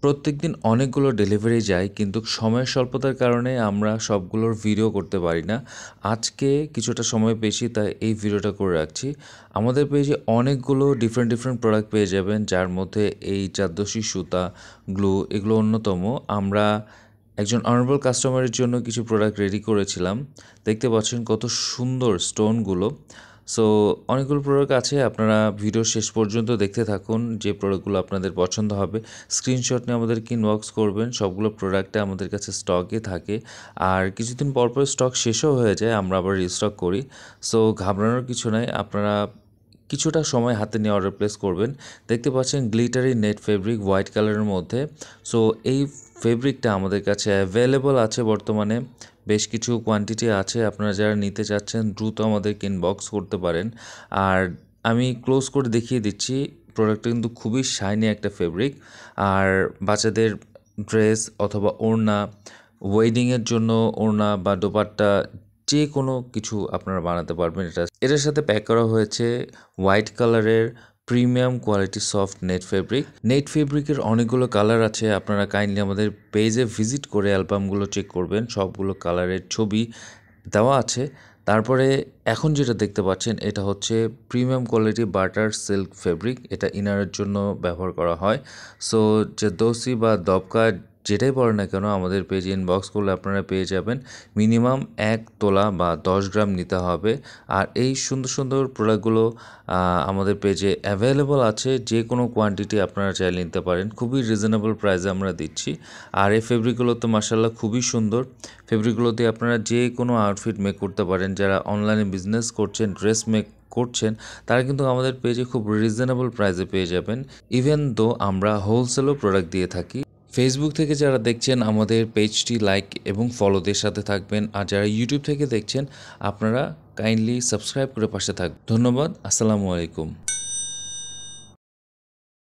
প্রত্যেকদিন অনেকগুলো ডেলিভারি যায় কিন্তু সময়ের স্বল্পতার কারণে আমরা সবগুলোর ভিডিও করতে পারি না। আজকে কিছুটা সময় পেয়েছি তাই এই ভিডিওটা করে রাখছি। আমাদের পেজে অনেকগুলো ডিফারেন্ট প্রোডাক্ট পেয়ে যাবেন যার মধ্যে এই জারদোসি সুতা, গ্লু এগুলো অন্যতম। আমরা একজন অনারেবল কাস্টমারের জন্য কিছু প্রোডাক্ট রেডি করেছিলাম। দেখতে পাচ্ছেন কত সুন্দর স্টোনগুলো। সো অনেকগুলো প্রোডাক্ট আছে, আপনারা ভিডিও শেষ পর্যন্ত দেখতে থাকুন। যে প্রোডাক্টগুলো আপনাদের পছন্দ হবে স্ক্রিনশট নিয়ে আমাদেরকে ইনবক্স করবেন। সবগুলো প্রোডাক্টে আমাদের কাছে স্টকে থাকে, আর কিছুদিন পর স্টক শেষও হয়ে যায়, আমরা আবার রিস্টক করি। সো ঘাবড়ানোর কিছু নাই, আপনারা কিছুটা সময় হাতে নিয়ে অর্ডার প্লেস করবেন। দেখতে পাচ্ছেন গ্লিটারি নেট ফেব্রিক হোয়াইট কালারের মধ্যে। সো এই ফেব্রিকটা আমাদের কাছে অ্যাভেলেবল আছে বর্তমানে, বেশ কিছু কোয়ান্টিটি আছে। আপনারা যারা নিতে চাচ্ছেন দ্রুত আমাদেরকে ইনবক্স করতে পারেন। আর আমি ক্লোজ করে দেখিয়ে দিচ্ছি, প্রোডাক্টটা কিন্তু খুবই শাইনি একটা ফেব্রিক। আর বাচ্চাদের ড্রেস অথবা ওড়না, ওয়েডিংয়ের জন্য ওড়না বা দোপাট্টা যে কোনো কিছু আপনারা বানাতে পারবেন। এটার সাথে প্যাক করা হয়েছে হোয়াইট কালারের প্রিমিয়াম কোয়ালিটি সফট নেট ফেব্রিকের অনেকগুলো কালার আছে। আপনারা কাইন্ডলি আমাদের পেজে ভিজিট করে অ্যালবামগুলো চেক করবেন, সবগুলো কালারের ছবি দেওয়া আছে। তারপরে এখন যেটা দেখতে পাচ্ছেন এটা হচ্ছে premium quality butter silk fabric, এটা ইনারের জন্য ব্যবহার করা হয়। সো জারদোসি বা দবকা যেটাই বলেন না কেন, আমাদের পেজে ইনবক্স করলে আপনারা পেয়ে যাবেন। মিনিমাম 1 তোলা বা 10 গ্রাম নিতে হবে। আর এই সুন্দর প্রোডাক্টগুলো আমাদের পেজে অ্যাভেলেবল আছে, যে কোনো কোয়ান্টিটি আপনারা চাইলে নিতে পারেন। খুবই রিজনেবল প্রাইসে আমরা দিচ্ছি। আর এই ফেব্রিকগুলো তো মার্শাল্লাহ খুবই সুন্দর। ফেব্রিকগুলো দিয়ে আপনারা যে কোনো আউটফিট মেক করতে পারেন। যারা অনলাইনে বিজনেস করছেন, ড্রেস মেক করছেন, তারা কিন্তু আমাদের পেজে খুব রিজনেবল প্রাইসে পেয়ে যাবেন। ইভেন দো আমরা হোলসেলও প্রোডাক্ট দিয়ে থাকি। ফেসবুক থেকে যারা দেখছেন আমাদের পেজটি লাইক এবং ফলোদের সাথে থাকবেন, আর যারা ইউটিউব থেকে দেখছেন আপনারা কাইন্ডলি সাবস্ক্রাইব করে পাশে থাকবেন। ধন্যবাদ। আসসালামু আলাইকুম।